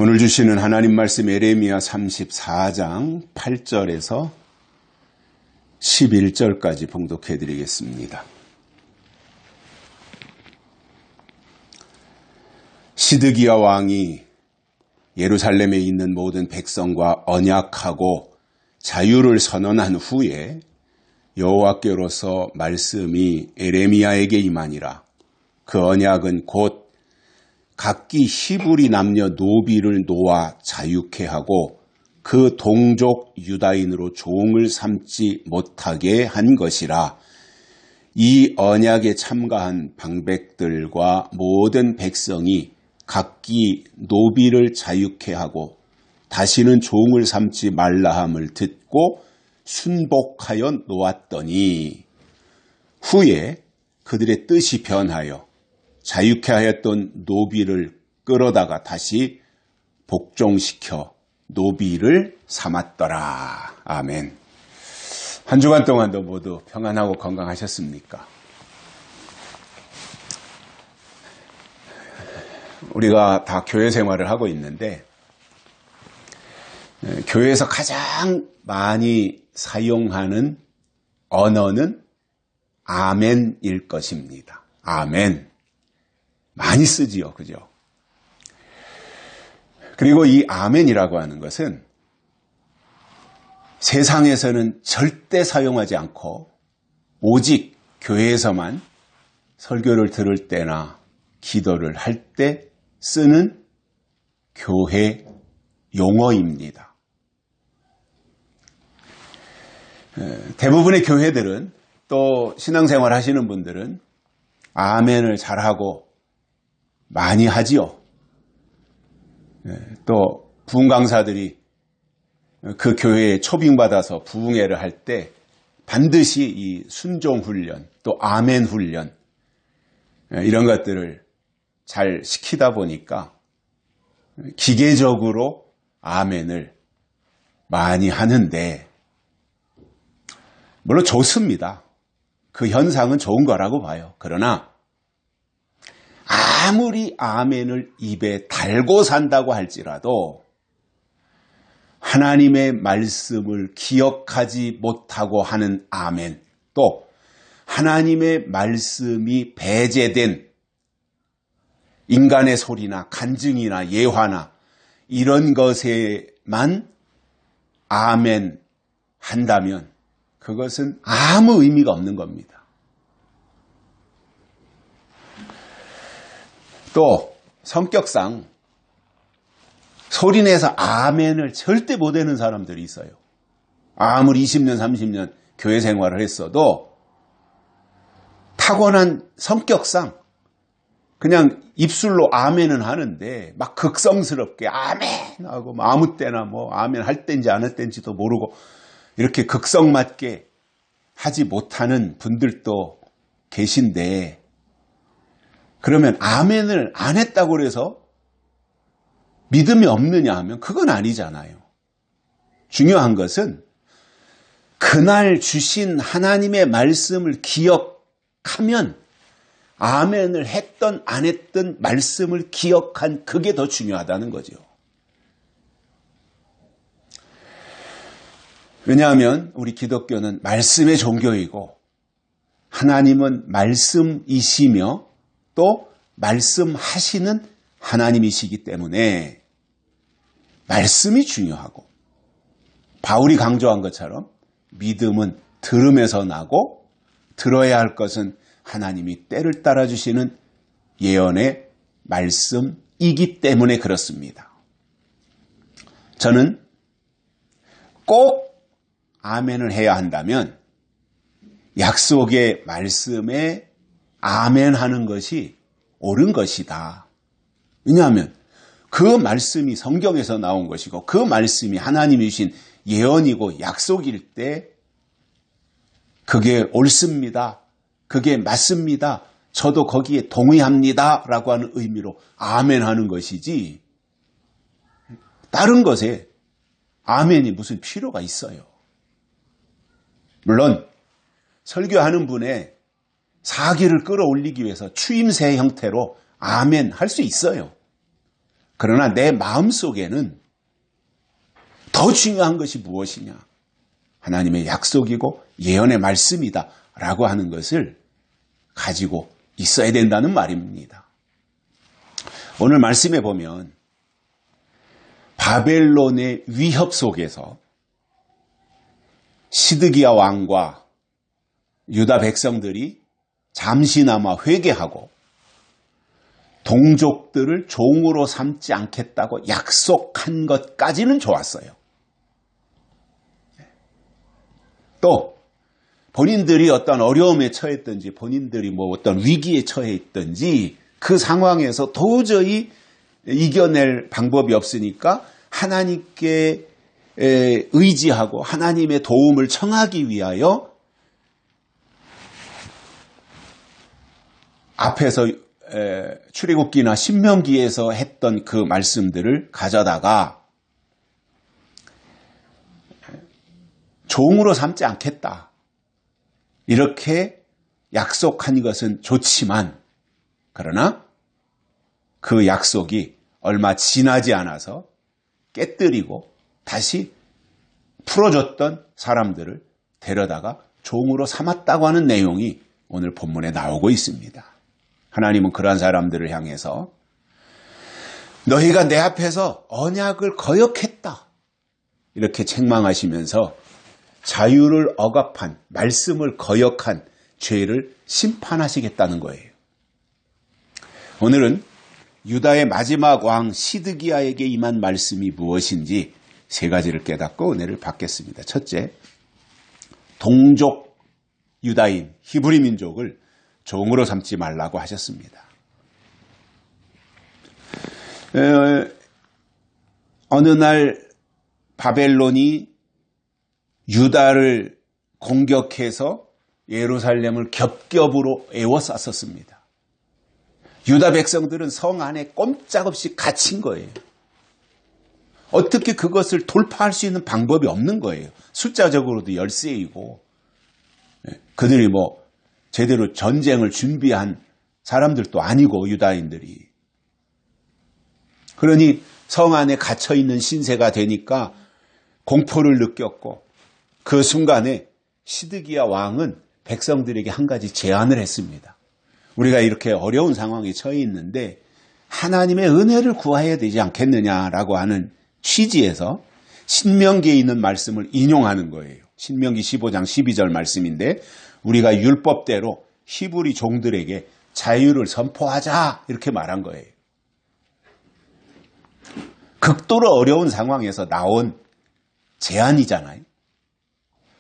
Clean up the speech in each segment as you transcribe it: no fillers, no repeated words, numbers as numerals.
오늘 주시는 하나님 말씀 예레미야 34장 8절에서 11절까지 봉독해 드리겠습니다. 시드기야 왕이 예루살렘에 있는 모든 백성과 언약하고 자유를 선언한 후에 여호와께로서 말씀이 예레미야에게 임하니라. 그 언약은 곧 각기 히브리 남녀 노비를 놓아 자유케 하고 그 동족 유다인으로 종을 삼지 못하게 한 것이라. 이 언약에 참가한 방백들과 모든 백성이 각기 노비를 자유케 하고 다시는 종을 삼지 말라 함을 듣고 순복하여 놓았더니 후에 그들의 뜻이 변하여 자유케 하였던 노비를 끌어다가 다시 복종시켜 노비를 삼았더라. 아멘. 한 주간 동안도 모두 평안하고 건강하셨습니까? 우리가 다 교회 생활을 하고 있는데 교회에서 가장 많이 사용하는 언어는 아멘일 것입니다. 아멘. 많이 쓰지요. 그죠? 그리고 이 아멘이라고 하는 것은 세상에서는 절대 사용하지 않고 오직 교회에서만 설교를 들을 때나 기도를 할 때 쓰는 교회 용어입니다. 대부분의 교회들은 또 신앙생활 하시는 분들은 아멘을 잘하고 많이 하지요. 또 부흥 강사들이 그 교회에 초빙받아서 부흥회를 할 때 반드시 이 순종 훈련, 또 아멘 훈련 이런 것들을 잘 시키다 보니까 기계적으로 아멘을 많이 하는데 물론 좋습니다. 그 현상은 좋은 거라고 봐요. 그러나 아무리 아멘을 입에 달고 산다고 할지라도 하나님의 말씀을 기억하지 못하고 하는 아멘, 또 하나님의 말씀이 배제된 인간의 소리나 간증이나 예화나 이런 것에만 아멘 한다면 그것은 아무 의미가 없는 겁니다. 또 성격상 소리내서 아멘을 절대 못하는 사람들이 있어요. 아무리 20년, 30년 교회 생활을 했어도 타고난 성격상 그냥 입술로 아멘은 하는데 막 극성스럽게 아멘 하고 아무 때나 뭐 아멘 할 때인지 안 할 때인지도 모르고 이렇게 극성 맞게 하지 못하는 분들도 계신데 그러면 아멘을 안 했다고 해서 믿음이 없느냐 하면 그건 아니잖아요. 중요한 것은 그날 주신 하나님의 말씀을 기억하면 아멘을 했던 안 했던 말씀을 기억한 그게 더 중요하다는 거죠. 왜냐하면 우리 기독교는 말씀의 종교이고 하나님은 말씀이시며 또 말씀하시는 하나님이시기 때문에 말씀이 중요하고 바울이 강조한 것처럼 믿음은 들음에서 나고 들어야 할 것은 하나님이 때를 따라주시는 예언의 말씀이기 때문에 그렇습니다. 저는 꼭 아멘을 해야 한다면 약속의 말씀에 아멘하는 것이 옳은 것이다. 왜냐하면 그 말씀이 성경에서 나온 것이고 그 말씀이 하나님이 주신 예언이고 약속일 때 그게 옳습니다. 그게 맞습니다. 저도 거기에 동의합니다. 라고 하는 의미로 아멘 하는 것이지 다른 것에 아멘이 무슨 필요가 있어요. 물론 설교하는 분의 사기를 끌어올리기 위해서 추임새 형태로 아멘 할 수 있어요. 그러나 내 마음속에는 더 중요한 것이 무엇이냐? 하나님의 약속이고 예언의 말씀이다 라고 하는 것을 가지고 있어야 된다는 말입니다. 오늘 말씀에 보면 바벨론의 위협 속에서 시드기야 왕과 유다 백성들이 잠시나마 회개하고 동족들을 종으로 삼지 않겠다고 약속한 것까지는 좋았어요. 또 본인들이 어떤 어려움에 처했든지 본인들이 뭐 어떤 위기에 처해 있든지 그 상황에서 도저히 이겨낼 방법이 없으니까 하나님께 의지하고 하나님의 도움을 청하기 위하여 앞에서 출애굽기나 신명기에서 했던 그 말씀들을 가져다가 종으로 삼지 않겠다. 이렇게 약속한 것은 좋지만 그러나 그 약속이 얼마 지나지 않아서 깨뜨리고 다시 풀어줬던 사람들을 데려다가 종으로 삼았다고 하는 내용이 오늘 본문에 나오고 있습니다. 하나님은 그러한 사람들을 향해서 너희가 내 앞에서 언약을 거역했다. 이렇게 책망하시면서 자유를 억압한 말씀을 거역한 죄를 심판하시겠다는 거예요. 오늘은 유다의 마지막 왕 시드기야에게 임한 말씀이 무엇인지 세 가지를 깨닫고 은혜를 받겠습니다. 첫째, 동족 유다인 히브리 민족을 종으로 삼지 말라고 하셨습니다. 어느 날 바벨론이 유다를 공격해서 예루살렘을 겹겹으로 에워쌌었습니다. 유다 백성들은 성 안에 꼼짝없이 갇힌 거예요. 어떻게 그것을 돌파할 수 있는 방법이 없는 거예요. 숫자적으로도 열세이고 그들이 뭐 제대로 전쟁을 준비한 사람들도 아니고 유다인들이. 그러니 성 안에 갇혀있는 신세가 되니까 공포를 느꼈고 그 순간에 시드기야 왕은 백성들에게 한 가지 제안을 했습니다. 우리가 이렇게 어려운 상황에 처해 있는데 하나님의 은혜를 구해야 되지 않겠느냐라고 하는 취지에서 신명기에 있는 말씀을 인용하는 거예요. 신명기 15장 12절 말씀인데 우리가 율법대로 히브리 종들에게 자유를 선포하자 이렇게 말한 거예요. 극도로 어려운 상황에서 나온 제안이잖아요.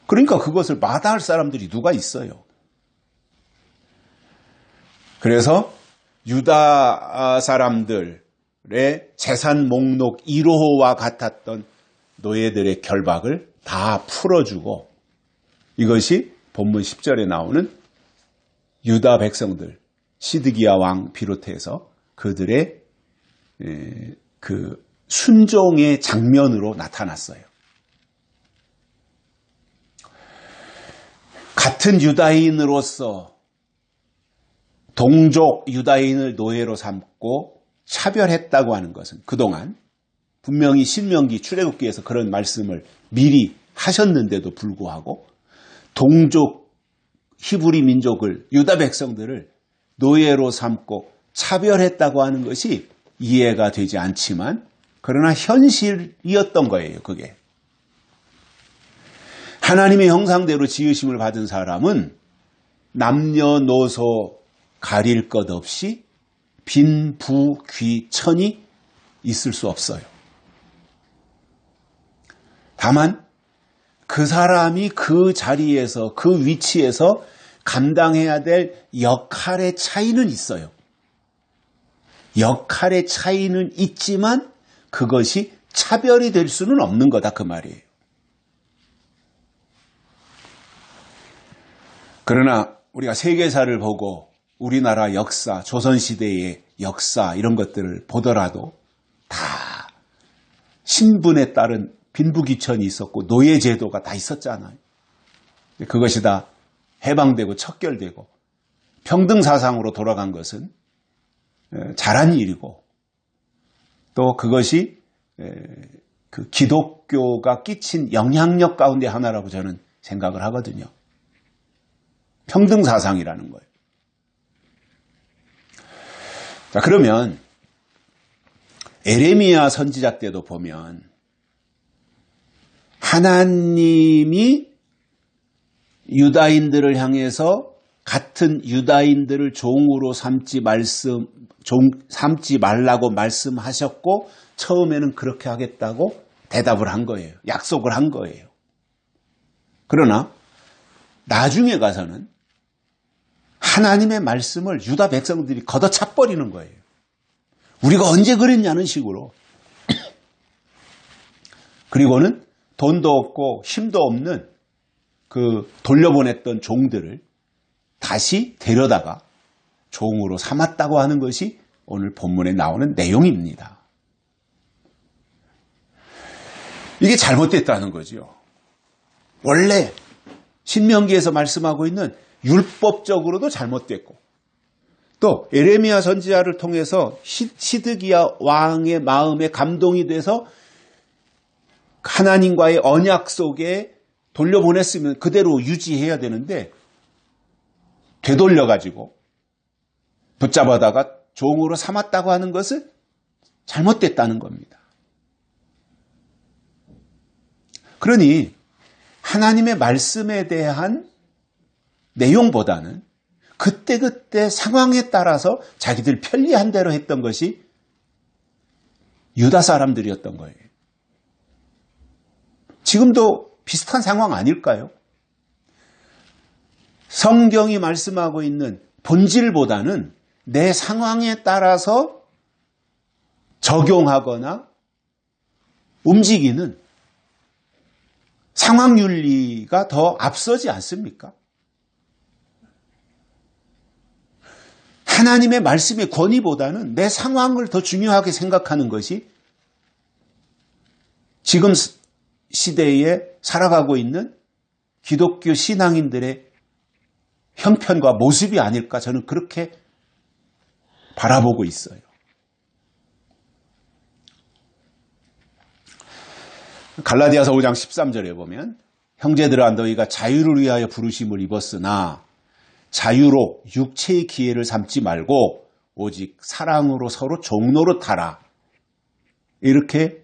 그러니까 그것을 마다할 사람들이 누가 있어요. 그래서 유다 사람들의 재산 목록 1호와 같았던 노예들의 결박을 다 풀어주고 이것이 본문 10절에 나오는 유다 백성들 시드기야 왕 비롯해서 그들의 그 순종의 장면으로 나타났어요. 같은 유다인으로서 동족 유다인을 노예로 삼고 차별했다고 하는 것은 그동안 분명히 신명기 출애굽기에서 그런 말씀을 미리 하셨는데도 불구하고 동족 히브리 민족을 유다 백성들을 노예로 삼고 차별했다고 하는 것이 이해가 되지 않지만 그러나 현실이었던 거예요. 그게. 하나님의 형상대로 지으심을 받은 사람은 남녀노소 가릴 것 없이 빈, 부, 귀, 천이 있을 수 없어요. 다만 그 사람이 그 자리에서 그 위치에서 감당해야 될 역할의 차이는 있어요. 역할의 차이는 있지만 그것이 차별이 될 수는 없는 거다 그 말이에요. 그러나 우리가 세계사를 보고 우리나라 역사, 조선시대의 역사 이런 것들을 보더라도 다 신분에 따른 빈부귀천이 있었고 노예제도가 다 있었잖아요. 그것이 다 해방되고 척결되고 평등사상으로 돌아간 것은 잘한 일이고 또 그것이 그 기독교가 끼친 영향력 가운데 하나라고 저는 생각을 하거든요. 평등사상이라는 거예요. 자, 그러면 에레미야 선지자 때도 보면 하나님이 유다인들을 향해서 같은 유다인들을 종으로 삼지 말라고 말씀하셨고 처음에는 그렇게 하겠다고 대답을 한 거예요. 약속을 한 거예요. 그러나 나중에 가서는 하나님의 말씀을 유다 백성들이 걷어차버리는 거예요. 우리가 언제 그랬냐는 식으로. 그리고는 돈도 없고 힘도 없는 그 돌려보냈던 종들을 다시 데려다가 종으로 삼았다고 하는 것이 오늘 본문에 나오는 내용입니다. 이게 잘못됐다는 거죠. 원래 신명기에서 말씀하고 있는 율법적으로도 잘못됐고 또 에레미야 선지자를 통해서 시드기야 왕의 마음에 감동이 돼서 하나님과의 언약 속에 돌려보냈으면 그대로 유지해야 되는데 되돌려가지고 붙잡아다가 종으로 삼았다고 하는 것은 잘못됐다는 겁니다. 그러니 하나님의 말씀에 대한 내용보다는 그때그때 상황에 따라서 자기들 편리한 대로 했던 것이 유다 사람들이었던 거예요. 지금도 비슷한 상황 아닐까요? 성경이 말씀하고 있는 본질보다는 내 상황에 따라서 적용하거나 움직이는 상황윤리가 더 앞서지 않습니까? 하나님의 말씀의 권위보다는 내 상황을 더 중요하게 생각하는 것이 지금 시대에 살아가고 있는 기독교 신앙인들의 형편과 모습이 아닐까 저는 그렇게 바라보고 있어요. 갈라디아서 5장 13절에 보면 형제들아 너희가 자유를 위하여 부르심을 입었으나 자유로 육체의 기회를 삼지 말고 오직 사랑으로 서로 종노릇하라. 이렇게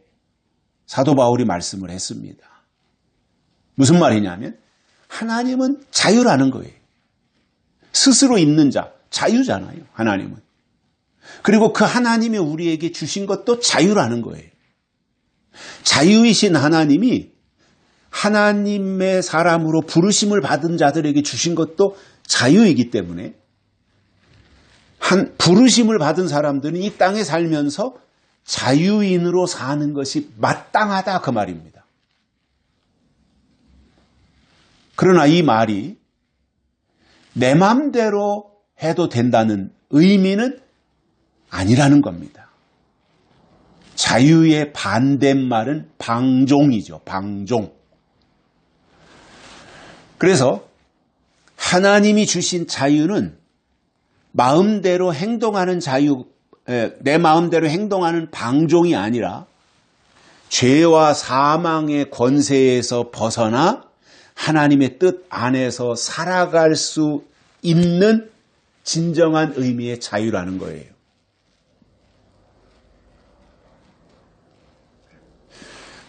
사도 바울이 말씀을 했습니다. 무슨 말이냐면 하나님은 자유라는 거예요. 스스로 있는 자, 자유잖아요. 하나님은. 그리고 그 하나님이 우리에게 주신 것도 자유라는 거예요. 자유이신 하나님이 하나님의 사람으로 부르심을 받은 자들에게 주신 것도 자유이기 때문에 부르심을 받은 사람들은 이 땅에 살면서 자유인으로 사는 것이 마땅하다 그 말입니다. 그러나 이 말이 내 마음대로 해도 된다는 의미는 아니라는 겁니다. 자유의 반대말은 방종이죠. 방종. 그래서 하나님이 주신 자유는 마음대로 행동하는 자유, 내 마음대로 행동하는 방종이 아니라 죄와 사망의 권세에서 벗어나 하나님의 뜻 안에서 살아갈 수 있는 진정한 의미의 자유라는 거예요.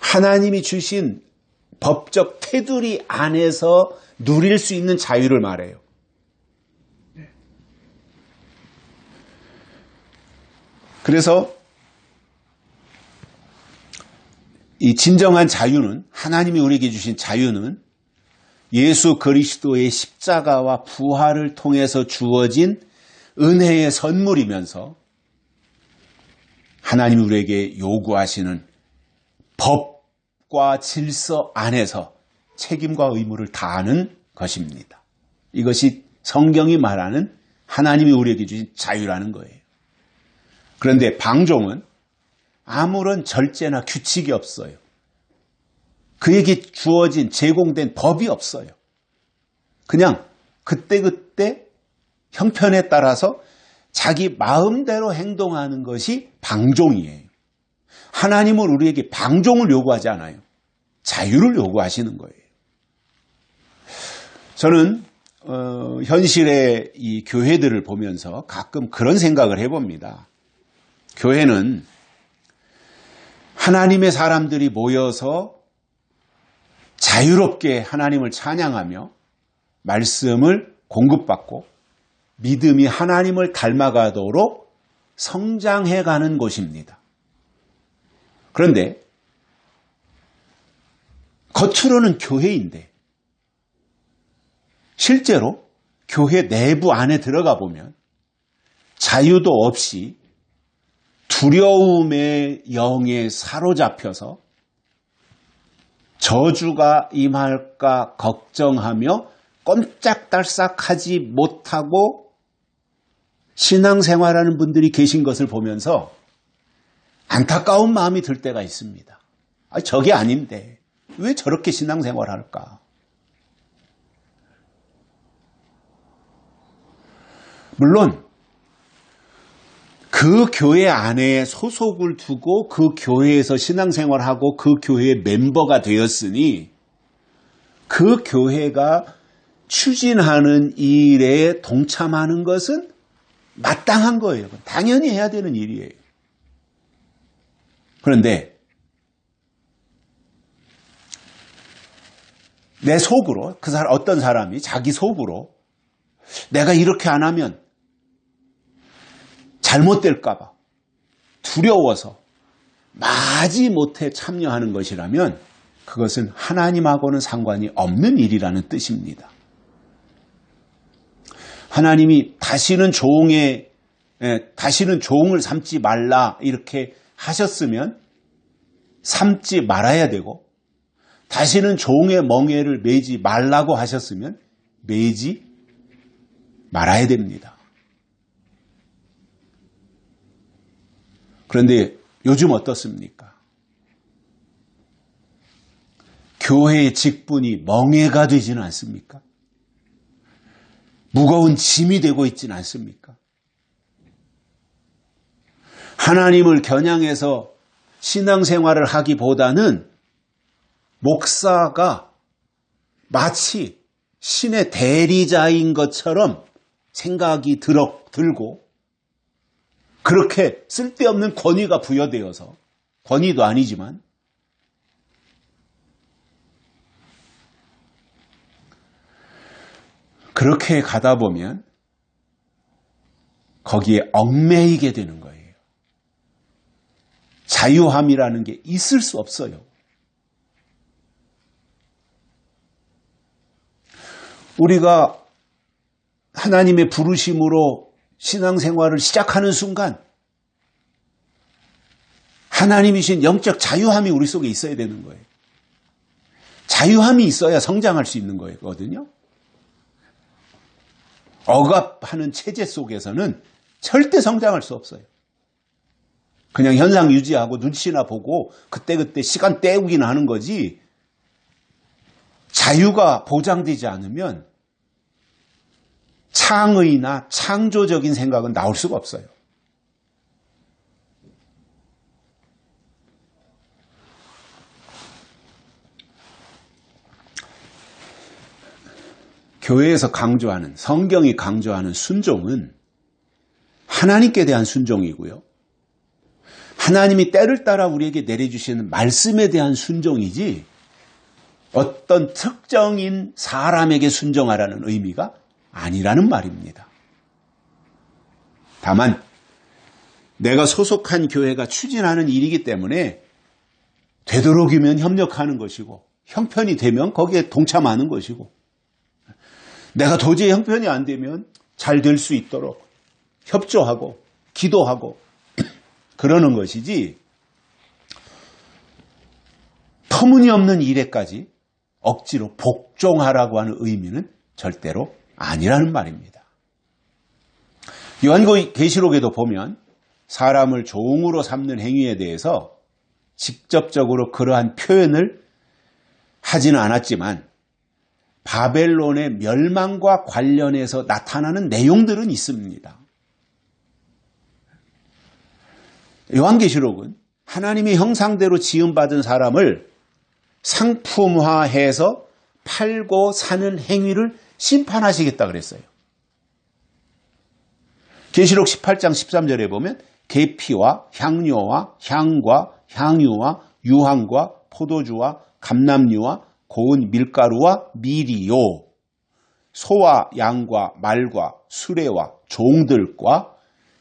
하나님이 주신 법적 테두리 안에서 누릴 수 있는 자유를 말해요. 그래서 이 진정한 자유는 하나님이 우리에게 주신 자유는 예수 그리스도의 십자가와 부활을 통해서 주어진 은혜의 선물이면서 하나님이 우리에게 요구하시는 법과 질서 안에서 책임과 의무를 다하는 것입니다. 이것이 성경이 말하는 하나님이 우리에게 주신 자유라는 거예요. 그런데 방종은 아무런 절제나 규칙이 없어요. 그에게 주어진 제공된 법이 없어요. 그냥 그때그때 형편에 따라서 자기 마음대로 행동하는 것이 방종이에요. 하나님은 우리에게 방종을 요구하지 않아요. 자유를 요구하시는 거예요. 저는 현실의 이 교회들을 보면서 가끔 그런 생각을 해봅니다. 교회는 하나님의 사람들이 모여서 자유롭게 하나님을 찬양하며 말씀을 공급받고 믿음이 하나님을 닮아가도록 성장해가는 곳입니다. 그런데 겉으로는 교회인데 실제로 교회 내부 안에 들어가 보면 자유도 없이 두려움의 영에 사로잡혀서 저주가 임할까 걱정하며 꼼짝달싹하지 못하고 신앙생활하는 분들이 계신 것을 보면서 안타까운 마음이 들 때가 있습니다. 저게 아닌데 왜 저렇게 신앙생활할까? 물론 그 교회 안에 소속을 두고 그 교회에서 신앙생활하고 그 교회의 멤버가 되었으니 그 교회가 추진하는 일에 동참하는 것은 마땅한 거예요. 당연히 해야 되는 일이에요. 그런데 내 속으로 어떤 사람이 자기 속으로 내가 이렇게 안 하면 잘못될까 봐 두려워서 마지못해 참여하는 것이라면 그것은 하나님하고는 상관이 없는 일이라는 뜻입니다. 하나님이 다시는 종을 삼지 말라 이렇게 하셨으면 삼지 말아야 되고 다시는 종의 멍에를 매지 말라고 하셨으면 매지 말아야 됩니다. 그런데 요즘 어떻습니까? 교회의 직분이 멍해가 되지는 않습니까? 무거운 짐이 되고 있지는 않습니까? 하나님을 겨냥해서 신앙생활을 하기보다는 목사가 마치 신의 대리자인 것처럼 생각이 들고 그렇게 쓸데없는 권위가 부여되어서 권위도 아니지만 그렇게 가다 보면 거기에 얽매이게 되는 거예요. 자유함이라는 게 있을 수 없어요. 우리가 하나님의 부르심으로 신앙생활을 시작하는 순간 하나님이신 영적 자유함이 우리 속에 있어야 되는 거예요. 자유함이 있어야 성장할 수 있는 거거든요. 억압하는 체제 속에서는 절대 성장할 수 없어요. 그냥 현상 유지하고 눈치나 보고 그때그때 시간 때우기나 하는 거지 자유가 보장되지 않으면 창의나 창조적인 생각은 나올 수가 없어요. 교회에서 강조하는, 성경이 강조하는 순종은 하나님께 대한 순종이고요. 하나님이 때를 따라 우리에게 내려주시는 말씀에 대한 순종이지 어떤 특정인 사람에게 순종하라는 의미가 아니라는 말입니다. 다만 내가 소속한 교회가 추진하는 일이기 때문에 되도록이면 협력하는 것이고 형편이 되면 거기에 동참하는 것이고 내가 도저히 형편이 안 되면 잘 될 수 있도록 협조하고 기도하고 그러는 것이지 터무니없는 일에까지 억지로 복종하라고 하는 의미는 절대로 아니라는 말입니다. 요한계시록에도 보면 사람을 종으로 삼는 행위에 대해서 직접적으로 그러한 표현을 하지는 않았지만 바벨론의 멸망과 관련해서 나타나는 내용들은 있습니다. 요한계시록은 하나님의 형상대로 지음받은 사람을 상품화해서 팔고 사는 행위를 심판하시겠다 그랬어요. 계시록 18장 13절에 보면 계피와 향료와 향과 향유와 유황과 포도주와 감람류와 고운 밀가루와 밀이요, 소와 양과 말과 수레와 종들과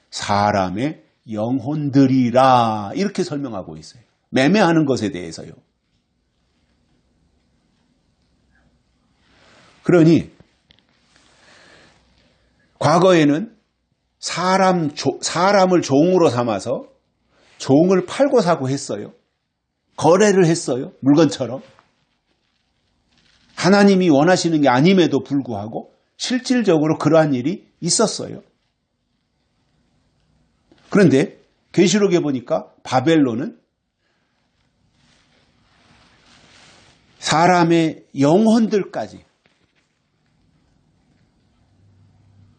사람의 영혼들이라, 이렇게 설명하고 있어요. 매매하는 것에 대해서요. 그러니 과거에는 사람을 종으로 삼아서 종을 팔고 사고 했어요. 거래를 했어요. 물건처럼. 하나님이 원하시는 게 아님에도 불구하고 실질적으로 그러한 일이 있었어요. 그런데 계시록에 보니까 바벨론은 사람의 영혼들까지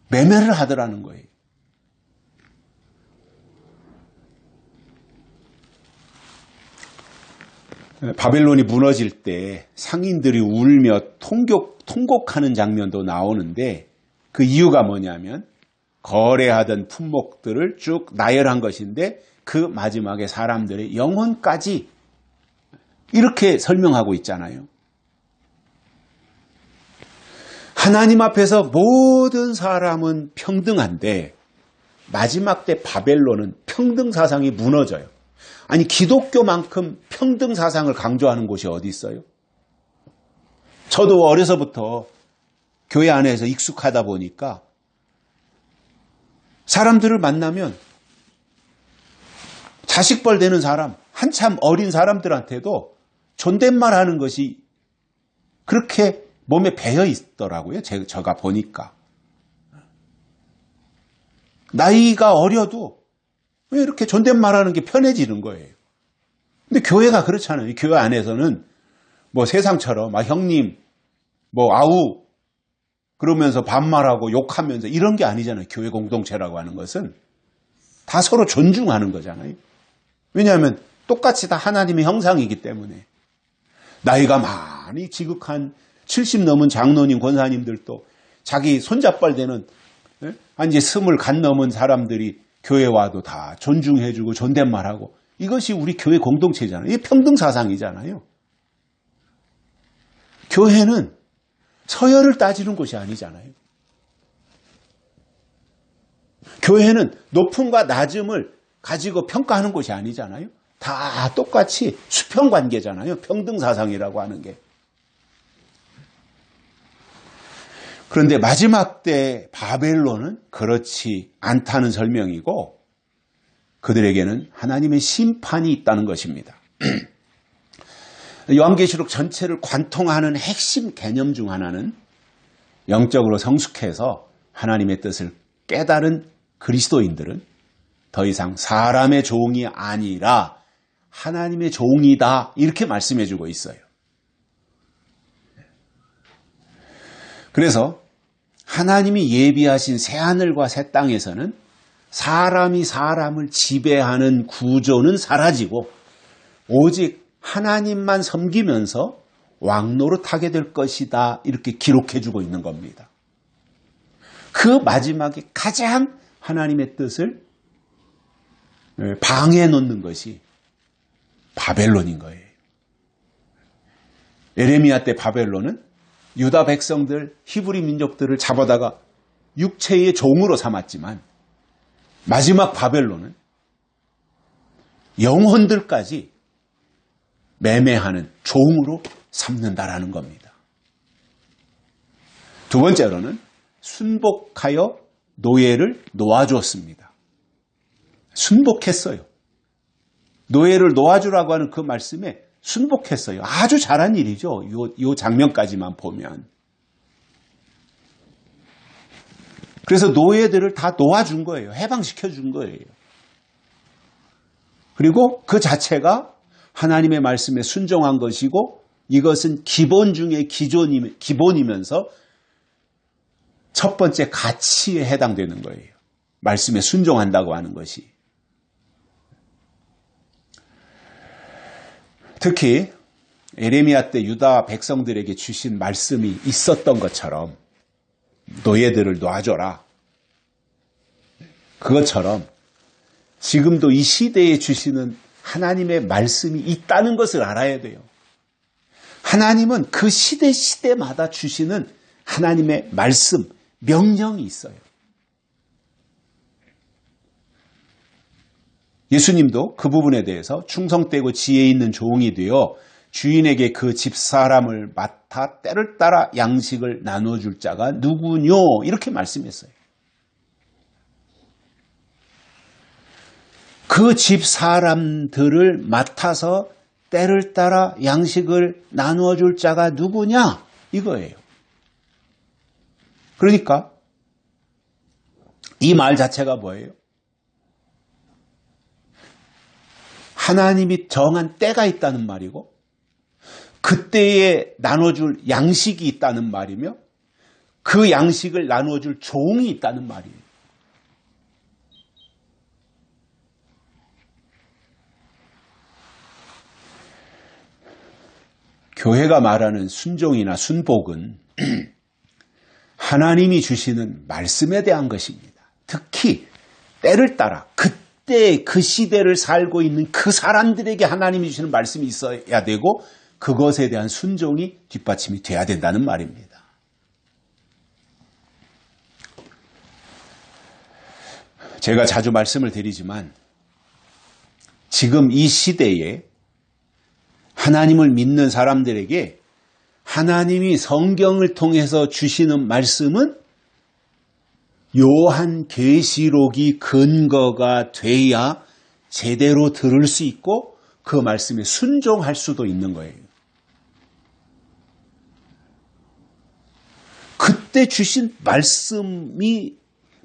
매매를 하더라는 거예요. 바벨론이 무너질 때 상인들이 울며 통곡하는 장면도 나오는데, 그 이유가 뭐냐면 거래하던 품목들을 쭉 나열한 것인데 그 마지막에 사람들의 영혼까지 이렇게 설명하고 있잖아요. 하나님 앞에서 모든 사람은 평등한데 마지막 때 바벨론은 평등 사상이 무너져요. 아니, 기독교만큼 평등 사상을 강조하는 곳이 어디 있어요? 저도 어려서부터 교회 안에서 익숙하다 보니까 사람들을 만나면 자식벌 되는 사람, 한참 어린 사람들한테도 존댓말 하는 것이 그렇게 몸에 배어 있더라고요. 제가 보니까. 나이가 어려도 왜 이렇게 존댓말 하는 게 편해지는 거예요. 근데 교회가 그렇잖아요. 교회 안에서는 뭐 세상처럼 형님, 아우 그러면서 반말하고 욕하면서 이런 게 아니잖아요. 교회 공동체라고 하는 것은 다 서로 존중하는 거잖아요. 왜냐하면 똑같이 다 하나님의 형상이기 때문에. 나이가 많이 지극한 70 넘은 장로님, 권사님들도 자기 손잡벌 되는 이제 20 간 넘은 사람들이 교회 와도 다 존중해주고 존댓말하고, 이것이 우리 교회 공동체잖아요. 이게 평등 사상이잖아요. 교회는 서열을 따지는 곳이 아니잖아요. 교회는 높음과 낮음을 가지고 평가하는 곳이 아니잖아요. 다 똑같이 수평 관계잖아요. 평등 사상이라고 하는 게. 그런데 마지막 때 바벨론은 그렇지 않다는 설명이고, 그들에게는 하나님의 심판이 있다는 것입니다. 요한계시록 전체를 관통하는 핵심 개념 중 하나는 영적으로 성숙해서 하나님의 뜻을 깨달은 그리스도인들은 더 이상 사람의 종이 아니라 하나님의 종이다, 이렇게 말씀해주고 있어요. 그래서 하나님이 예비하신 새하늘과 새 땅에서는 사람이 사람을 지배하는 구조는 사라지고 오직 하나님만 섬기면서 왕노릇하게 될 것이다, 이렇게 기록해주고 있는 겁니다. 그 마지막에 가장 하나님의 뜻을 방해해 놓는 것이 바벨론인 거예요. 에레미야 때 바벨론은 유다 백성들, 히브리 민족들을 잡아다가 육체의 종으로 삼았지만, 마지막 바벨론은 영혼들까지 매매하는 종으로 삼는다라는 겁니다. 두 번째로는 순복하여 노예를 놓아주었습니다. 순복했어요. 노예를 놓아주라고 하는 그 말씀에 순복했어요. 아주 잘한 일이죠. 이 장면까지만 보면. 그래서 노예들을 다 놓아준 거예요. 해방시켜준 거예요. 그리고 그 자체가 하나님의 말씀에 순종한 것이고, 이것은 기본 중에 기본이면서 첫 번째 가치에 해당되는 거예요. 말씀에 순종한다고 하는 것이. 특히 에레미야 때 유다 백성들에게 주신 말씀이 있었던 것처럼 노예들을 놔줘라. 그것처럼 지금도 이 시대에 주시는 하나님의 말씀이 있다는 것을 알아야 돼요. 하나님은 그 시대마다 주시는 하나님의 말씀, 명령이 있어요. 예수님도 그 부분에 대해서 충성되고 지혜 있는 종이 되어 주인에게 그 집사람을 맡아 때를 따라 양식을 나눠줄 자가 누구뇨? 이렇게 말씀했어요. 그 집사람들을 맡아서 때를 따라 양식을 나누어줄 자가 누구냐? 이거예요. 그러니까 이 말 자체가 뭐예요? 하나님이 정한 때가 있다는 말이고 그때에 나눠줄 양식이 있다는 말이며 그 양식을 나눠줄 종이 있다는 말이에요. 교회가 말하는 순종이나 순복은 하나님이 주시는 말씀에 대한 것입니다. 특히 때를 따라 그때 그 시대를 살고 있는 그 사람들에게 하나님이 주시는 말씀이 있어야 되고 그것에 대한 순종이 뒷받침이 돼야 된다는 말입니다. 제가 자주 말씀을 드리지만 지금 이 시대에 하나님을 믿는 사람들에게 하나님이 성경을 통해서 주시는 말씀은 요한계시록이 근거가 돼야 제대로 들을 수 있고 그 말씀에 순종할 수도 있는 거예요. 그때 주신 말씀이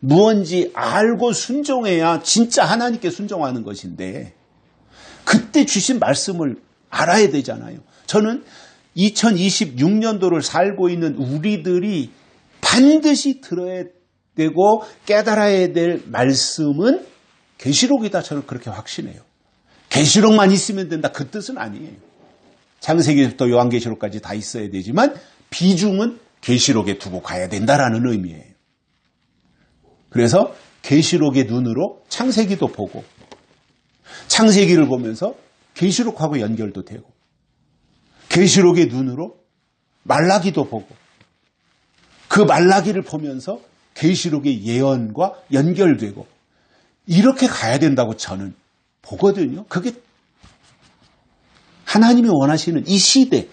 무언지 알고 순종해야 진짜 하나님께 순종하는 것인데 그때 주신 말씀을 알아야 되잖아요. 저는 2026년도를 살고 있는 우리들이 반드시 들어야 되고 깨달아야 될 말씀은 계시록이다. 저는 그렇게 확신해요. 계시록만 있으면 된다. 그 뜻은 아니에요. 창세기부터 요한계시록까지 다 있어야 되지만 비중은 계시록에 두고 가야 된다라는 의미예요. 그래서 계시록의 눈으로 창세기도 보고 창세기를 보면서 계시록하고 연결도 되고 계시록의 눈으로 말라기도 보고 그 말라기를 보면서 계시록의 예언과 연결되고 이렇게 가야 된다고 저는 보거든요. 그게 하나님이 원하시는 이 시대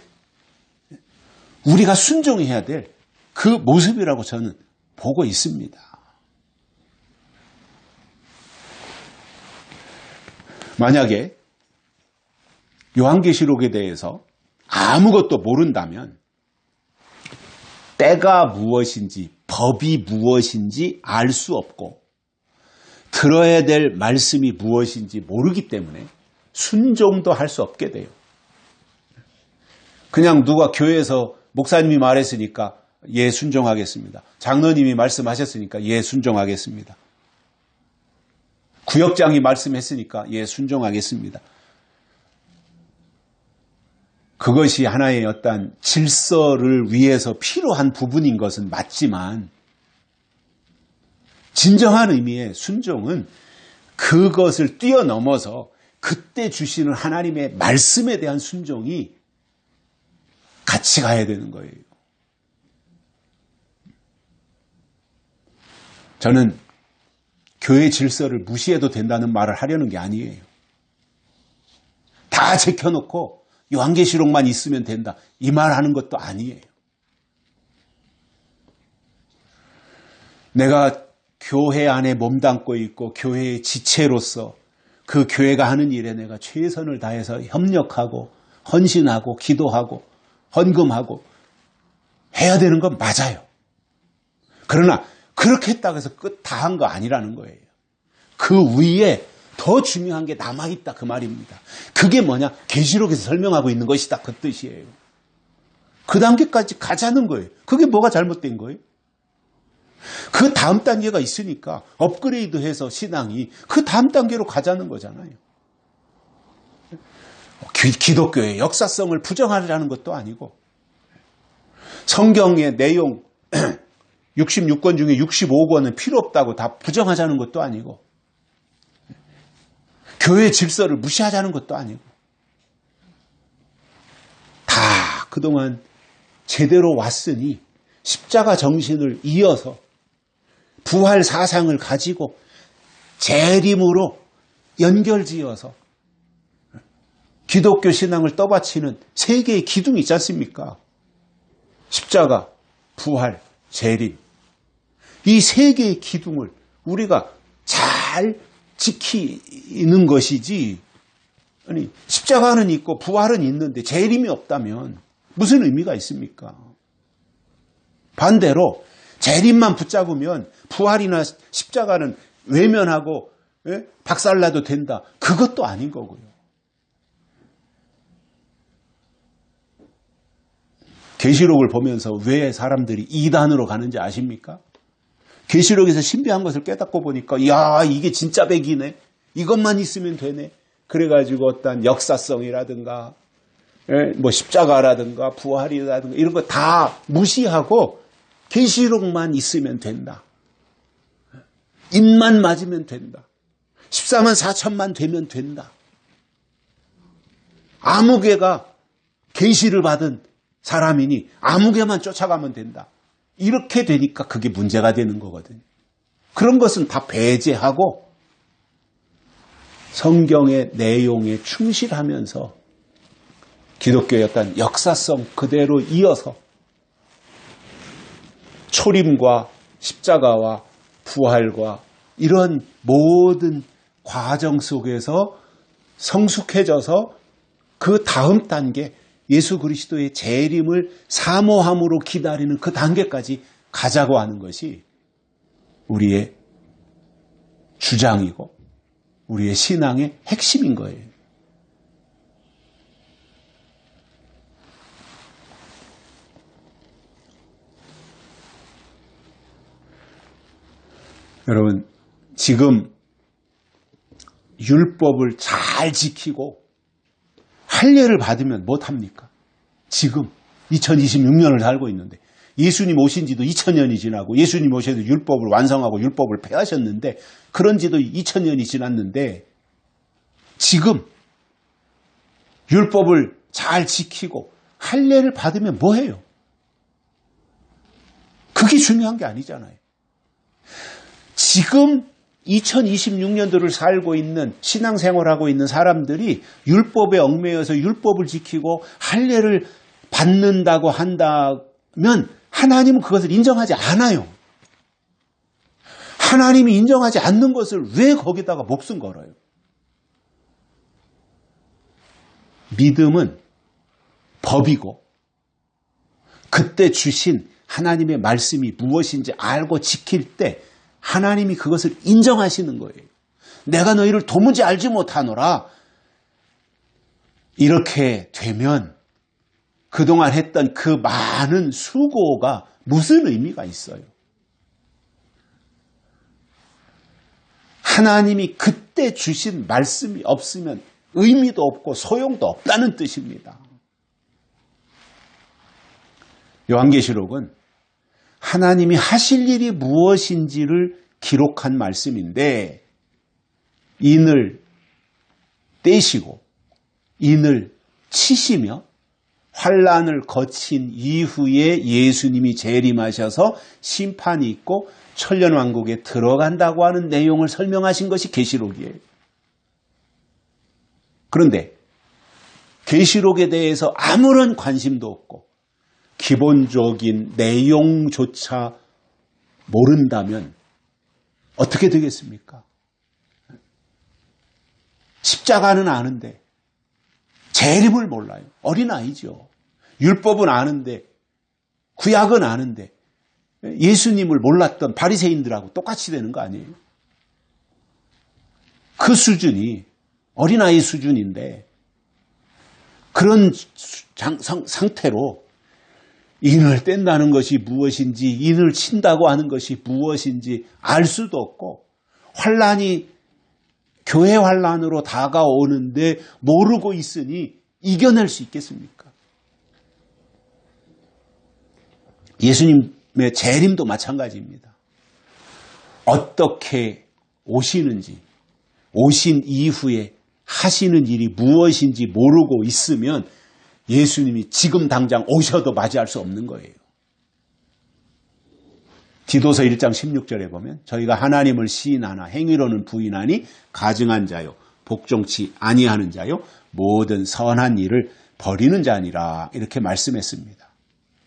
우리가 순종해야 될 그 모습이라고 저는 보고 있습니다. 만약에 요한계시록에 대해서 아무것도 모른다면 때가 무엇인지 법이 무엇인지 알 수 없고 들어야 될 말씀이 무엇인지 모르기 때문에 순종도 할 수 없게 돼요. 그냥 누가 교회에서 목사님이 말했으니까 예 순종하겠습니다. 장로님이 말씀하셨으니까 예 순종하겠습니다. 구역장이 말씀했으니까 예 순종하겠습니다. 그것이 하나의 어떤 질서를 위해서 필요한 부분인 것은 맞지만 진정한 의미의 순종은 그것을 뛰어넘어서 그때 주시는 하나님의 말씀에 대한 순종이 같이 가야 되는 거예요. 저는 교회 질서를 무시해도 된다는 말을 하려는 게 아니에요. 다 제껴놓고 요한계시록만 있으면 된다. 이 말 하는 것도 아니에요. 내가 교회 안에 몸담고 있고 교회의 지체로서 그 교회가 하는 일에 내가 최선을 다해서 협력하고 헌신하고 기도하고 헌금하고 해야 되는 건 맞아요. 그러나 그렇게 했다고 해서 끝 다 한 거 아니라는 거예요. 그 위에 더 중요한 게 남아있다 그 말입니다. 그게 뭐냐? 계시록에서 설명하고 있는 것이다 그 뜻이에요. 그 단계까지 가자는 거예요. 그게 뭐가 잘못된 거예요? 그 다음 단계가 있으니까 업그레이드해서 신앙이 그 다음 단계로 가자는 거잖아요. 기독교의 역사성을 부정하려는 것도 아니고 성경의 내용 66권 중에 65권은 필요 없다고 다 부정하자는 것도 아니고 교회 질서를 무시하자는 것도 아니고 다 그동안 제대로 왔으니 십자가 정신을 이어서 부활 사상을 가지고 재림으로 연결지어서 기독교 신앙을 떠받치는 세 개의 기둥이 있지 않습니까? 십자가, 부활, 재림. 이 세 개의 기둥을 우리가 잘 지키는 것이지, 아니, 십자가는 있고 부활은 있는데 재림이 없다면 무슨 의미가 있습니까? 반대로 재림만 붙잡으면 부활이나 십자가는 외면하고 박살나도 된다. 그것도 아닌 거고요. 계시록을 보면서 왜 사람들이 이단으로 가는지 아십니까? 계시록에서 신비한 것을 깨닫고 보니까 야, 이게 진짜 백이네. 이것만 있으면 되네. 그래가지고 어떤 역사성이라든가 뭐 십자가라든가 부활이라든가 이런 거 다 무시하고 계시록만 있으면 된다. 입만 맞으면 된다. 14만 4천만 되면 된다. 아무개가 계시를 받은 사람이니 아무개만 쫓아가면 된다. 이렇게 되니까 그게 문제가 되는 거거든요. 그런 것은 다 배제하고 성경의 내용에 충실하면서 기독교의 어떤 역사성 그대로 이어서 초림과 십자가와 부활과 이런 모든 과정 속에서 성숙해져서 그 다음 단계 예수 그리스도의 재림을 사모함으로 기다리는 그 단계까지 가자고 하는 것이 우리의 주장이고 우리의 신앙의 핵심인 거예요. 여러분, 지금 율법을 잘 지키고 할례를 받으면 못합니까? 지금 2026년을 살고 있는데 예수님 오신 지도 2000년이 지나고 예수님 오셔서 율법을 완성하고 율법을 폐하셨는데 그런 지도 2000년이 지났는데 지금 율법을 잘 지키고 할례를 받으면 뭐해요? 그게 중요한 게 아니잖아요. 지금 2026년도를 살고 있는 신앙생활하고 있는 사람들이 율법에 얽매여서 율법을 지키고 할례를 받는다고 한다면 하나님은 그것을 인정하지 않아요. 하나님이 인정하지 않는 것을 왜 거기다가 목숨 걸어요? 믿음은 법이고 그때 주신 하나님의 말씀이 무엇인지 알고 지킬 때 하나님이 그것을 인정하시는 거예요. 내가 너희를 도무지 알지 못하노라. 이렇게 되면 그동안 했던 그 많은 수고가 무슨 의미가 있어요? 하나님이 그때 주신 말씀이 없으면 의미도 없고 소용도 없다는 뜻입니다. 요한계시록은 하나님이 하실 일이 무엇인지를 기록한 말씀인데 인을 떼시고 인을 치시며 환난을 거친 이후에 예수님이 재림하셔서 심판이 있고 천년왕국에 들어간다고 하는 내용을 설명하신 것이 계시록이에요. 그런데 계시록에 대해서 아무런 관심도 없고 기본적인 내용조차 모른다면 어떻게 되겠습니까? 십자가는 아는데 재림을 몰라요. 어린아이죠. 율법은 아는데 구약은 아는데 예수님을 몰랐던 바리새인들하고 똑같이 되는 거 아니에요? 그 수준이 어린아이 수준인데 그런 상태로 인을 뗀다는 것이 무엇인지 인을 친다고 하는 것이 무엇인지 알 수도 없고 환난이 교회 환란으로 다가오는데 모르고 있으니 이겨낼 수 있겠습니까? 예수님의 재림도 마찬가지입니다. 어떻게 오시는지, 오신 이후에 하시는 일이 무엇인지 모르고 있으면 예수님이 지금 당장 오셔도 맞이할 수 없는 거예요. 디도서 1장 16절에 보면 저희가 하나님을 시인하나 행위로는 부인하니 가증한 자요 복종치 아니하는 자요 모든 선한 일을 버리는 자니라 이렇게 말씀했습니다.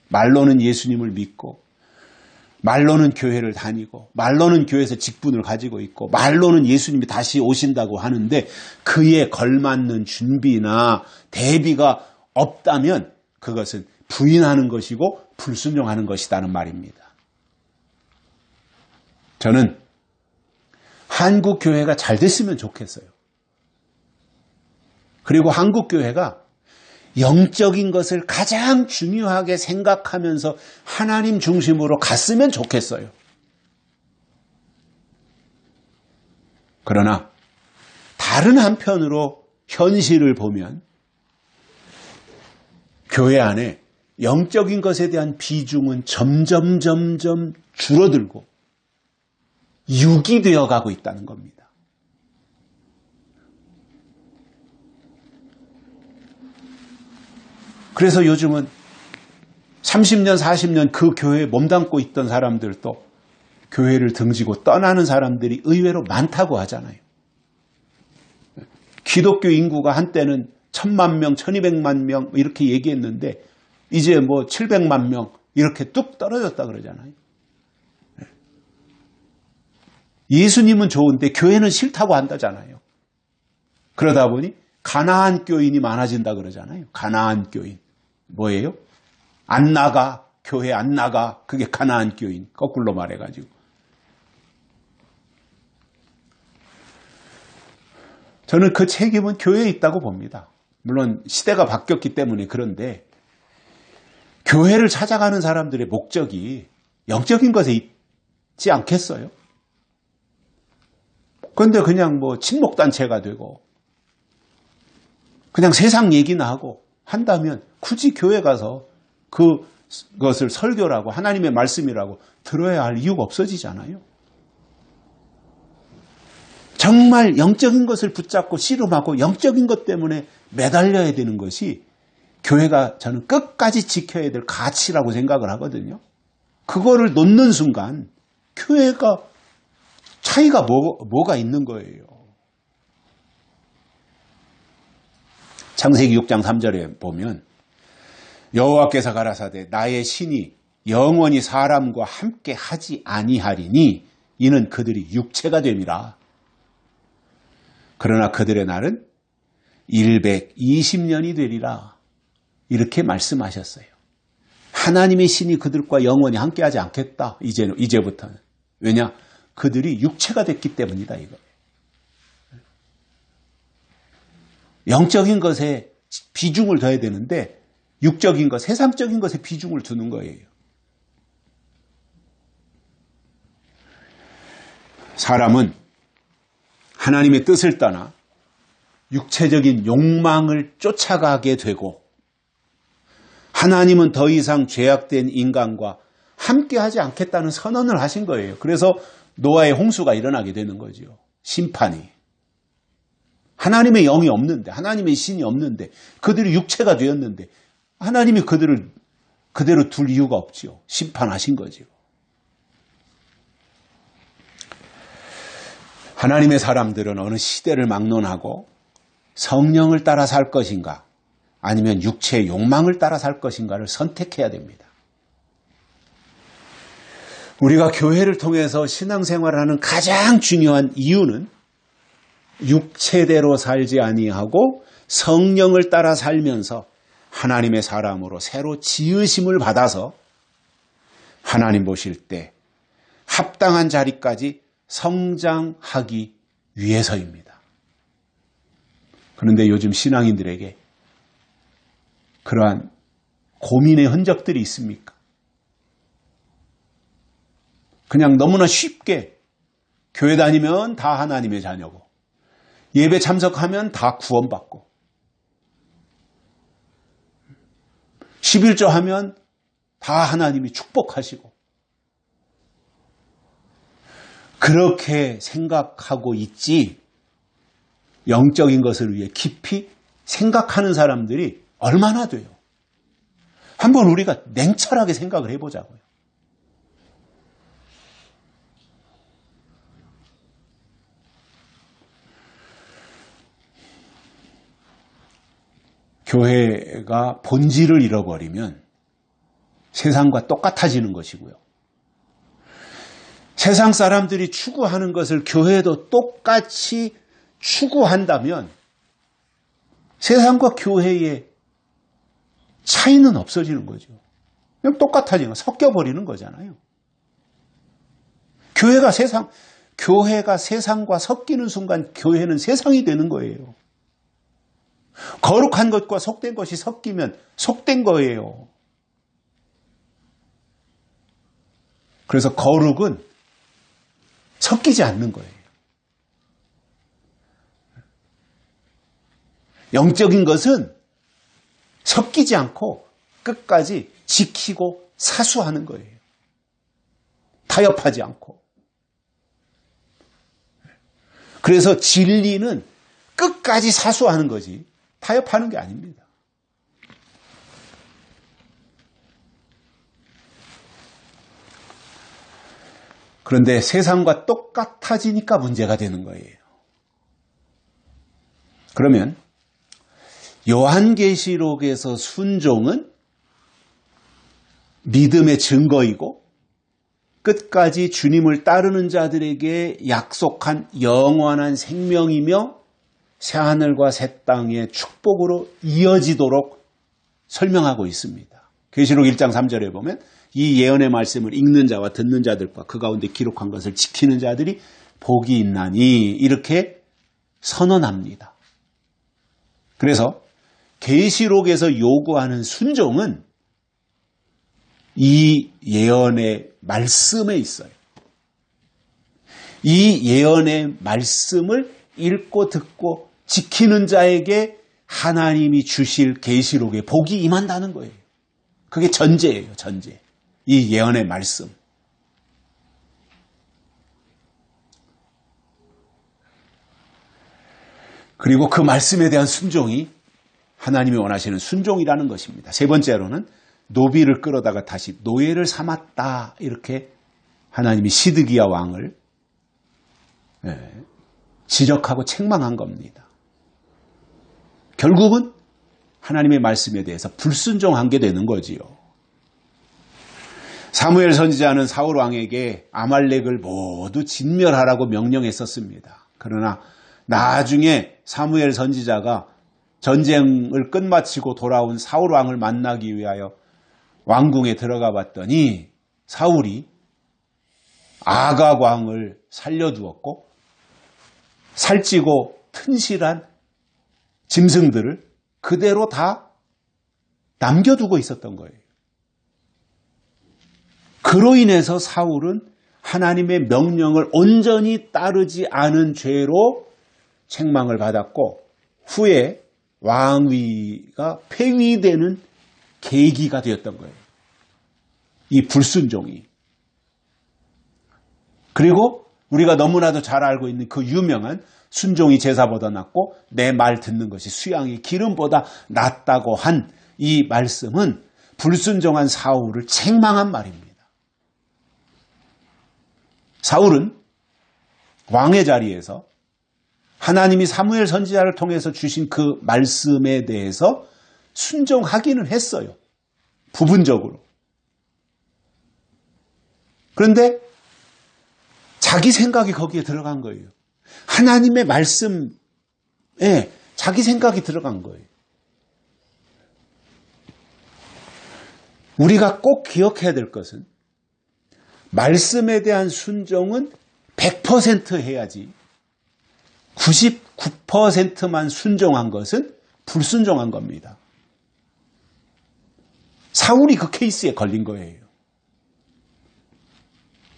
말로는 예수님을 믿고 말로는 교회를 다니고 말로는 교회에서 직분을 가지고 있고 말로는 예수님이 다시 오신다고 하는데 그에 걸맞는 준비나 대비가 없다면 그것은 부인하는 것이고 불순종하는 것이라는 말입니다. 저는 한국 교회가 잘 됐으면 좋겠어요. 그리고 한국 교회가 영적인 것을 가장 중요하게 생각하면서 하나님 중심으로 갔으면 좋겠어요. 그러나 다른 한편으로 현실을 보면 교회 안에 영적인 것에 대한 비중은 점점 줄어들고 유기되어 가고 있다는 겁니다. 그래서 요즘은 30년, 40년 그 교회에 몸담고 있던 사람들도 교회를 등지고 떠나는 사람들이 의외로 많다고 하잖아요. 기독교 인구가 한때는 1000만 명, 1200만 명 이렇게 얘기했는데 이제 뭐 700만 명 이렇게 뚝 떨어졌다 그러잖아요. 예수님은 좋은데 교회는 싫다고 한다잖아요. 그러다 보니 가나안 교인이 많아진다 그러잖아요. 가나안 교인. 뭐예요? 안 나가. 교회 안 나가. 그게 가나안 교인. 거꾸로 말해가지고. 저는 그 책임은 교회에 있다고 봅니다. 물론 시대가 바뀌었기 때문에 그런데 교회를 찾아가는 사람들의 목적이 영적인 것에 있지 않겠어요? 그런데 그냥 뭐 친목단체가 되고 그냥 세상 얘기나 하고 한다면 굳이 교회 가서 그것을 설교라고 하나님의 말씀이라고 들어야 할 이유가 없어지잖아요. 정말 영적인 것을 붙잡고 씨름하고 영적인 것 때문에 매달려야 되는 것이 교회가 저는 끝까지 지켜야 될 가치라고 생각을 하거든요. 그거를 놓는 순간 교회가 차이가 뭐가 있는 거예요. 창세기 6장 3절에 보면 여호와께서 가라사대 나의 신이 영원히 사람과 함께 하지 아니하리니 이는 그들이 육체가 됨이라. 그러나 그들의 날은 120년이 되리라. 이렇게 말씀하셨어요. 하나님의 신이 그들과 영원히 함께하지 않겠다. 이제부터는. 왜냐? 그들이 육체가 됐기 때문이다. 이거. 영적인 것에 비중을 둬야 되는데 육적인 것, 세상적인 것에 비중을 두는 거예요. 사람은 하나님의 뜻을 떠나 육체적인 욕망을 쫓아가게 되고 하나님은 더 이상 죄악된 인간과 함께하지 않겠다는 선언을 하신 거예요. 그래서 노아의 홍수가 일어나게 되는 거죠. 심판이. 하나님의 영이 없는데 하나님의 신이 없는데 그들이 육체가 되었는데 하나님이 그들을 그대로 둘 이유가 없지요. 심판하신 거죠. 하나님의 사람들은 어느 시대를 막론하고 성령을 따라 살 것인가 아니면 육체의 욕망을 따라 살 것인가를 선택해야 됩니다. 우리가 교회를 통해서 신앙생활을 하는 가장 중요한 이유는 육체대로 살지 아니하고 성령을 따라 살면서 하나님의 사람으로 새로 지으심을 받아서 하나님 보실 때 합당한 자리까지 성장하기 위해서입니다. 그런데 요즘 신앙인들에게 그러한 고민의 흔적들이 있습니까? 그냥 너무나 쉽게 교회 다니면 다 하나님의 자녀고 예배 참석하면 다 구원받고 11조 하면 다 하나님이 축복하시고 그렇게 생각하고 있지 영적인 것을 위해 깊이 생각하는 사람들이 얼마나 돼요? 한번 우리가 냉철하게 생각을 해보자고요. 교회가 본질을 잃어버리면 세상과 똑같아지는 것이고요. 세상 사람들이 추구하는 것을 교회도 똑같이 추구한다면 세상과 교회의 차이는 없어지는 거죠. 그냥 똑같아지는 거, 섞여버리는 거잖아요. 교회가 세상과 섞이는 순간 교회는 세상이 되는 거예요. 거룩한 것과 속된 것이 섞이면 속된 거예요. 그래서 거룩은 섞이지 않는 거예요. 영적인 것은 섞이지 않고 끝까지 지키고 사수하는 거예요. 타협하지 않고. 그래서 진리는 끝까지 사수하는 거지 타협하는 게 아닙니다. 그런데 세상과 똑같아지니까 문제가 되는 거예요. 그러면 요한계시록에서 순종은 믿음의 증거이고 끝까지 주님을 따르는 자들에게 약속한 영원한 생명이며 새하늘과 새 땅의 축복으로 이어지도록 설명하고 있습니다. 계시록 1장 3절에 보면 이 예언의 말씀을 읽는 자와 듣는 자들과 그 가운데 기록한 것을 지키는 자들이 복이 있나니 이렇게 선언합니다. 그래서 계시록에서 요구하는 순종은 이 예언의 말씀에 있어요. 이 예언의 말씀을 읽고 듣고 지키는 자에게 하나님이 주실 계시록의 복이 임한다는 거예요. 그게 전제예요, 전제. 이 예언의 말씀. 그리고 그 말씀에 대한 순종이 하나님이 원하시는 순종이라는 것입니다. 세 번째로는 노비를 끌어다가 다시 노예를 삼았다. 이렇게 하나님이 시드기야 왕을 지적하고 책망한 겁니다. 결국은 하나님의 말씀에 대해서 불순종한 게 되는 거지요. 사무엘 선지자는 사울 왕에게 아말렉을 모두 진멸하라고 명령했었습니다. 그러나 나중에 사무엘 선지자가 전쟁을 끝마치고 돌아온 사울 왕을 만나기 위하여 왕궁에 들어가 봤더니 사울이 아각 왕을 살려두었고 살찌고 튼실한 짐승들을 그대로 다 남겨두고 있었던 거예요. 그로 인해서 사울은 하나님의 명령을 온전히 따르지 않은 죄로 책망을 받았고 후에 왕위가 폐위되는 계기가 되었던 거예요. 이 불순종이. 그리고 우리가 너무나도 잘 알고 있는 그 유명한 순종이 제사보다 낫고 내 말 듣는 것이 수양이 기름보다 낫다고 한 이 말씀은 불순종한 사울을 책망한 말입니다. 사울은 왕의 자리에서 하나님이 사무엘 선지자를 통해서 주신 그 말씀에 대해서 순종하기는 했어요. 부분적으로. 그런데 자기 생각이 거기에 들어간 거예요. 하나님의 말씀에 자기 생각이 들어간 거예요. 우리가 꼭 기억해야 될 것은 말씀에 대한 순종은 100% 해야지 99%만 순종한 것은 불순종한 겁니다. 사울이 그 케이스에 걸린 거예요.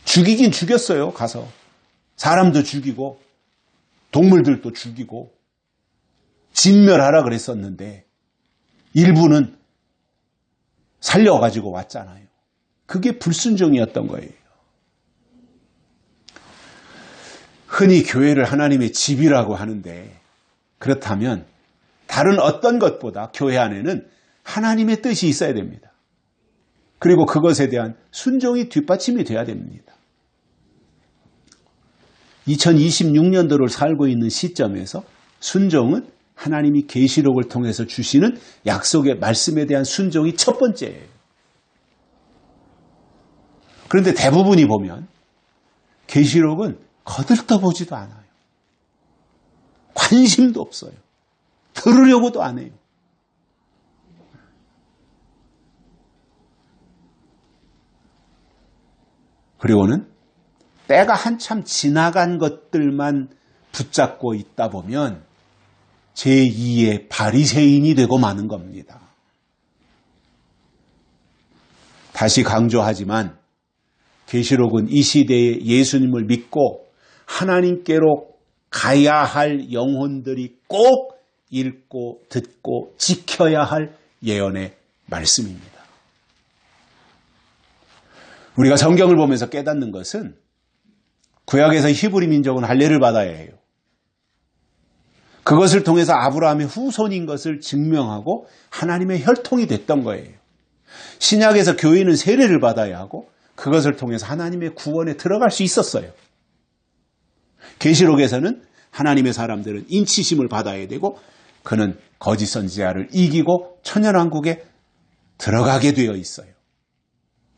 죽이긴 죽였어요. 가서. 사람도 죽이고 동물들도 죽이고 진멸하라 그랬었는데 일부는 살려가지고 왔잖아요. 그게 불순종이었던 거예요. 흔히 교회를 하나님의 집이라고 하는데 그렇다면 다른 어떤 것보다 교회 안에는 하나님의 뜻이 있어야 됩니다. 그리고 그것에 대한 순종이 뒷받침이 돼야 됩니다. 2026년도를 살고 있는 시점에서 순종은 하나님이 계시록을 통해서 주시는 약속의 말씀에 대한 순종이 첫 번째예요. 그런데 대부분이 보면 계시록은 거들떠보지도 않아요. 관심도 없어요. 들으려고도 안 해요. 그리고는 때가 한참 지나간 것들만 붙잡고 있다 보면 제2의 바리새인이 되고 마는 겁니다. 다시 강조하지만 계시록은 이 시대에 예수님을 믿고 하나님께로 가야 할 영혼들이 꼭 읽고 듣고 지켜야 할 예언의 말씀입니다. 우리가 성경을 보면서 깨닫는 것은 구약에서 히브리 민족은 할례를 받아야 해요. 그것을 통해서 아브라함의 후손인 것을 증명하고 하나님의 혈통이 됐던 거예요. 신약에서 교회는 세례를 받아야 하고 그것을 통해서 하나님의 구원에 들어갈 수 있었어요. 계시록에서는 하나님의 사람들은 인치심을 받아야 되고 그는 거짓 선지자를 이기고 천연왕국에 들어가게 되어 있어요.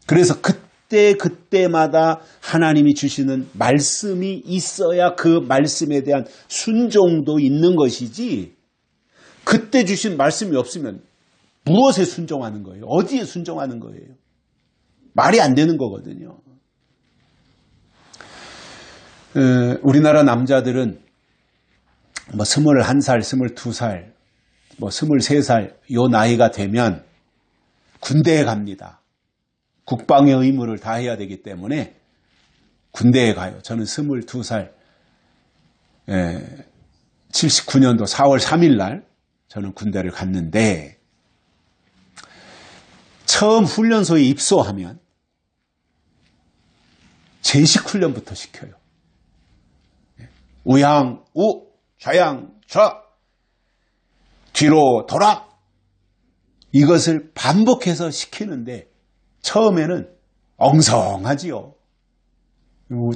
그래서 그때마다 하나님이 주시는 말씀이 있어야 그 말씀에 대한 순종도 있는 것이지 그때 주신 말씀이 없으면 무엇에 순종하는 거예요? 어디에 순종하는 거예요? 말이 안 되는 거거든요. 우리나라 남자들은 뭐 21살, 22살, 뭐 23살 요 나이가 되면 군대에 갑니다. 국방의 의무를 다해야 되기 때문에 군대에 가요. 저는 22살 79년도 4월 3일 날 저는 군대를 갔는데 처음 훈련소에 입소하면 제식 훈련부터 시켜요. 우양, 우, 좌양, 좌, 뒤로 돌아. 이것을 반복해서 시키는데 처음에는 엉성하지요.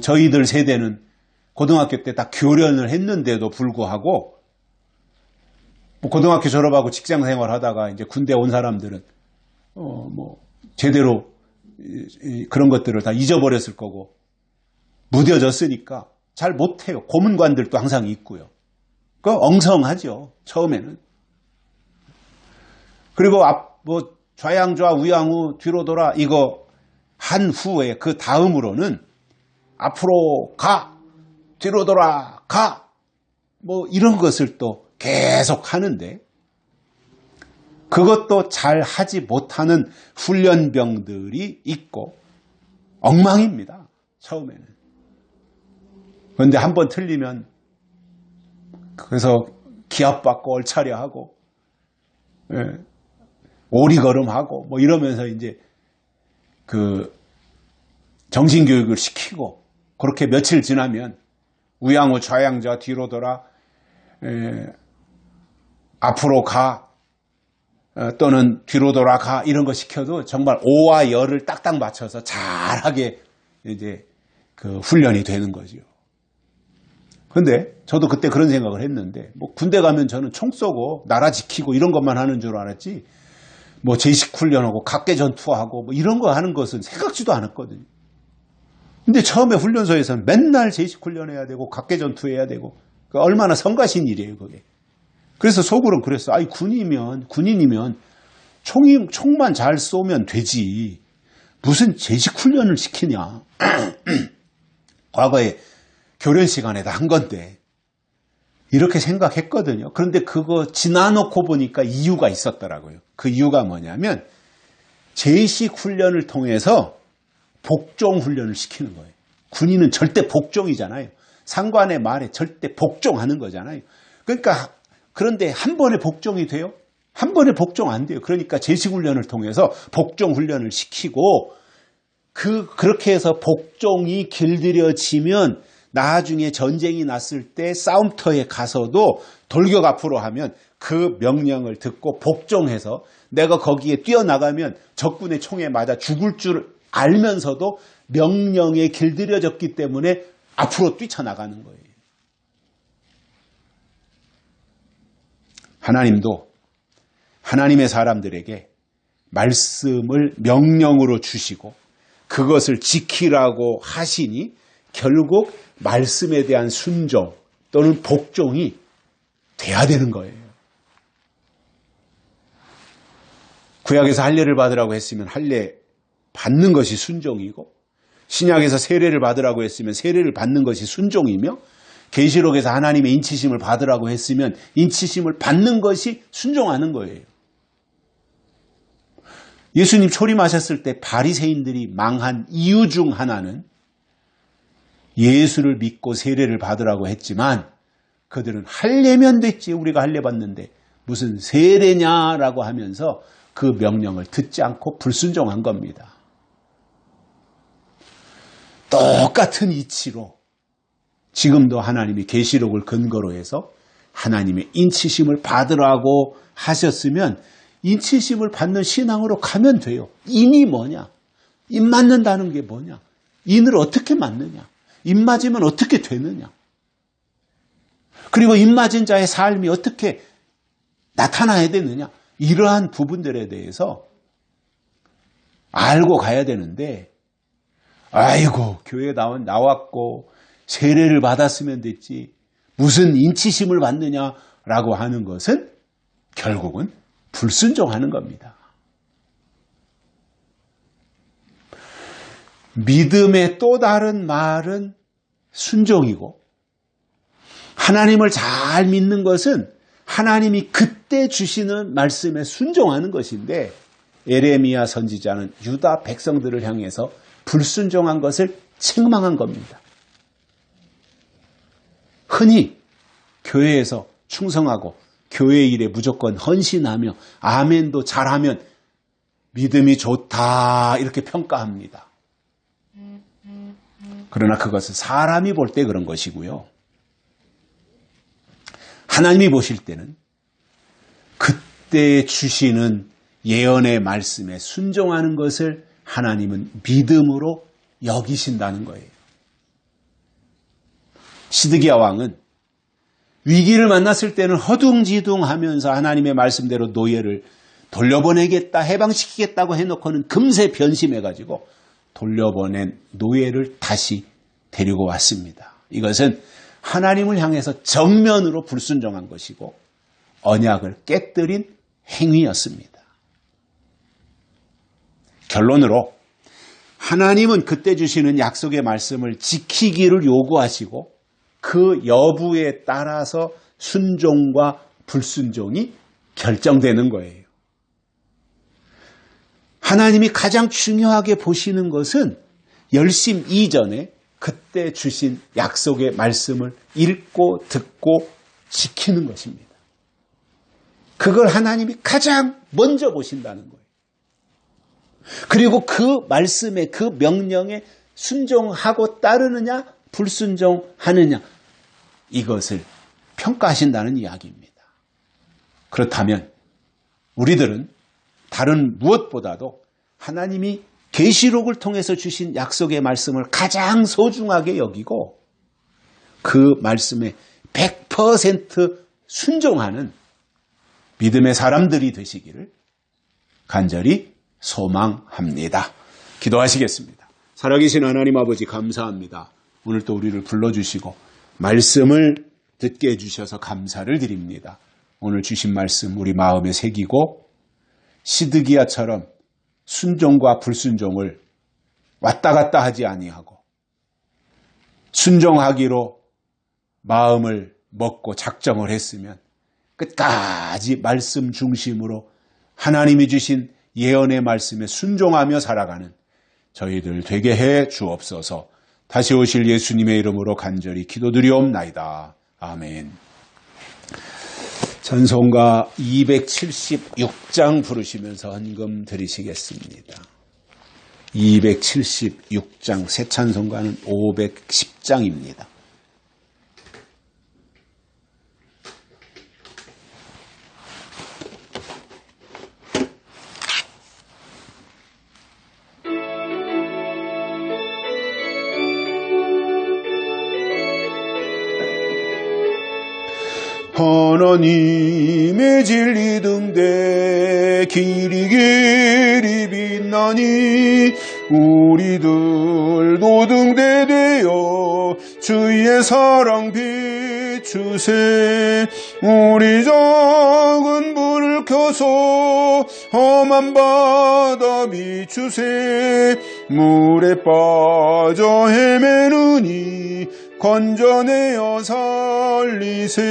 저희들 세대는 고등학교 때 다 교련을 했는데도 불구하고 고등학교 졸업하고 직장 생활하다가 이제 군대 온 사람들은 제대로 그런 것들을 다 잊어버렸을 거고 무뎌졌으니까 잘 못해요. 고문관들도 항상 있고요. 그 엉성하죠. 처음에는. 그리고 좌양좌 우양우 뒤로 돌아 이거 한 후에 그 다음으로는 앞으로 가 뒤로 돌아 가 뭐 이런 것을 또 계속 하는데 그것도 잘 하지 못하는 훈련병들이 있고 엉망입니다. 처음에는. 그런데 한번 틀리면 그래서 기합받고 얼차려하고 오리걸음하고 뭐 이러면서 이제 그 정신교육을 시키고 그렇게 며칠 지나면 우양우 좌양좌 뒤로 돌아 앞으로 가 또는 뒤로 돌아가 이런 거 시켜도 정말 오와 열을 딱딱 맞춰서 잘하게 이제 그 훈련이 되는 거죠. 근데 저도 그때 그런 생각을 했는데 뭐 군대 가면 저는 총 쏘고 나라 지키고 이런 것만 하는 줄 알았지 뭐 제식 훈련하고 각계 전투하고 뭐 이런 거 하는 것은 생각지도 않았거든요. 근데 처음에 훈련소에서는 맨날 제식 훈련해야 되고 각계 전투해야 되고 얼마나 성가신 일이에요 그게. 그래서 속으로는 그랬어. 아이 군인이면 총만 잘 쏘면 되지 무슨 제식 훈련을 시키냐. 과거에 교련 시간에 다 한 건데 이렇게 생각했거든요. 그런데 그거 지나놓고 보니까 이유가 있었더라고요. 그 이유가 뭐냐면 제식 훈련을 통해서 복종 훈련을 시키는 거예요. 군인은 절대 복종이잖아요. 상관의 말에 절대 복종하는 거잖아요. 그러니까 그런데 한 번에 복종이 돼요? 한 번에 복종 안 돼요. 그러니까 제식훈련을 통해서 복종 훈련을 시키고 그렇게 해서 복종이 길들여지면 나중에 전쟁이 났을 때 싸움터에 가서도 돌격 앞으로 하면 그 명령을 듣고 복종해서 내가 거기에 뛰어나가면 적군의 총에 맞아 죽을 줄 알면서도 명령에 길들여졌기 때문에 앞으로 뛰쳐나가는 거예요. 하나님도 하나님의 사람들에게 말씀을 명령으로 주시고 그것을 지키라고 하시니 결국 말씀에 대한 순종 또는 복종이 돼야 되는 거예요. 구약에서 할례를 받으라고 했으면 할례 받는 것이 순종이고 신약에서 세례를 받으라고 했으면 세례를 받는 것이 순종이며 계시록에서 하나님의 인치심을 받으라고 했으면 인치심을 받는 것이 순종하는 거예요. 예수님 초림하셨을 때 바리새인들이 망한 이유 중 하나는 예수를 믿고 세례를 받으라고 했지만 그들은 할례면 됐지 우리가 할례 받는데 무슨 세례냐라고 하면서 그 명령을 듣지 않고 불순종한 겁니다. 똑같은 이치로 지금도 하나님이 계시록을 근거로 해서 하나님의 인치심을 받으라고 하셨으면 인치심을 받는 신앙으로 가면 돼요. 인이 뭐냐? 인 맞는다는 게 뭐냐? 인을 어떻게 맞느냐? 인 맞으면 어떻게 되느냐? 그리고 인 맞은 자의 삶이 어떻게 나타나야 되느냐? 이러한 부분들에 대해서 알고 가야 되는데 아이고 교회에 나왔고 세례를 받았으면 됐지 무슨 인치심을 받느냐라고 하는 것은 결국은 불순종하는 겁니다. 믿음의 또 다른 말은 순종이고 하나님을 잘 믿는 것은 하나님이 그때 주시는 말씀에 순종하는 것인데 에레미야 선지자는 유다 백성들을 향해서 불순종한 것을 책망한 겁니다. 흔히 교회에서 충성하고 교회 일에 무조건 헌신하며 아멘도 잘하면 믿음이 좋다 이렇게 평가합니다. 그러나 그것은 사람이 볼 때 그런 것이고요. 하나님이 보실 때는 그때 주시는 예언의 말씀에 순종하는 것을 하나님은 믿음으로 여기신다는 거예요. 시드기야 왕은 위기를 만났을 때는 허둥지둥하면서 하나님의 말씀대로 노예를 돌려보내겠다, 해방시키겠다고 해놓고는 금세 변심해가지고 돌려보낸 노예를 다시 데리고 왔습니다. 이것은 하나님을 향해서 정면으로 불순종한 것이고 언약을 깨뜨린 행위였습니다. 결론으로 하나님은 그때 주시는 약속의 말씀을 지키기를 요구하시고 그 여부에 따라서 순종과 불순종이 결정되는 거예요. 하나님이 가장 중요하게 보시는 것은 열심 이전에 그때 주신 약속의 말씀을 읽고 듣고 지키는 것입니다. 그걸 하나님이 가장 먼저 보신다는 거예요. 그리고 그 말씀에 그 명령에 순종하고 따르느냐 불순종하느냐 이것을 평가하신다는 이야기입니다. 그렇다면 우리들은 다른 무엇보다도 하나님이 계시록을 통해서 주신 약속의 말씀을 가장 소중하게 여기고 그 말씀에 100% 순종하는 믿음의 사람들이 되시기를 간절히 소망합니다. 기도하시겠습니다. 살아계신 하나님 아버지 감사합니다. 오늘 또 우리를 불러주시고 말씀을 듣게 해주셔서 감사를 드립니다. 오늘 주신 말씀 우리 마음에 새기고 시드기야처럼 순종과 불순종을 왔다 갔다 하지 아니하고 순종하기로 마음을 먹고 작정을 했으면 끝까지 말씀 중심으로 하나님이 주신 예언의 말씀에 순종하며 살아가는 저희들 되게 해 주옵소서. 다시 오실 예수님의 이름으로 간절히 기도드리옵나이다. 아멘. 찬송가 276장 부르시면서 헌금 드리시겠습니다. 276장, 새 찬송가는 510장입니다. 하나님의 진리 등대 길이 빛나니 우리들도 등대되어 주의 사랑 비추세. 우리 작은 불을 켜서 험한 바다 비추세. 물에 빠져 헤매느니 건져내어 살리세.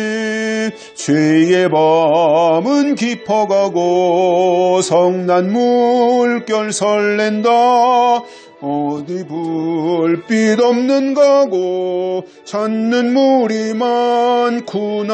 죄의 밤은 깊어가고 성난 물결 설렌다. 어디 불빛 없는 가고 찾는 물이 많구나.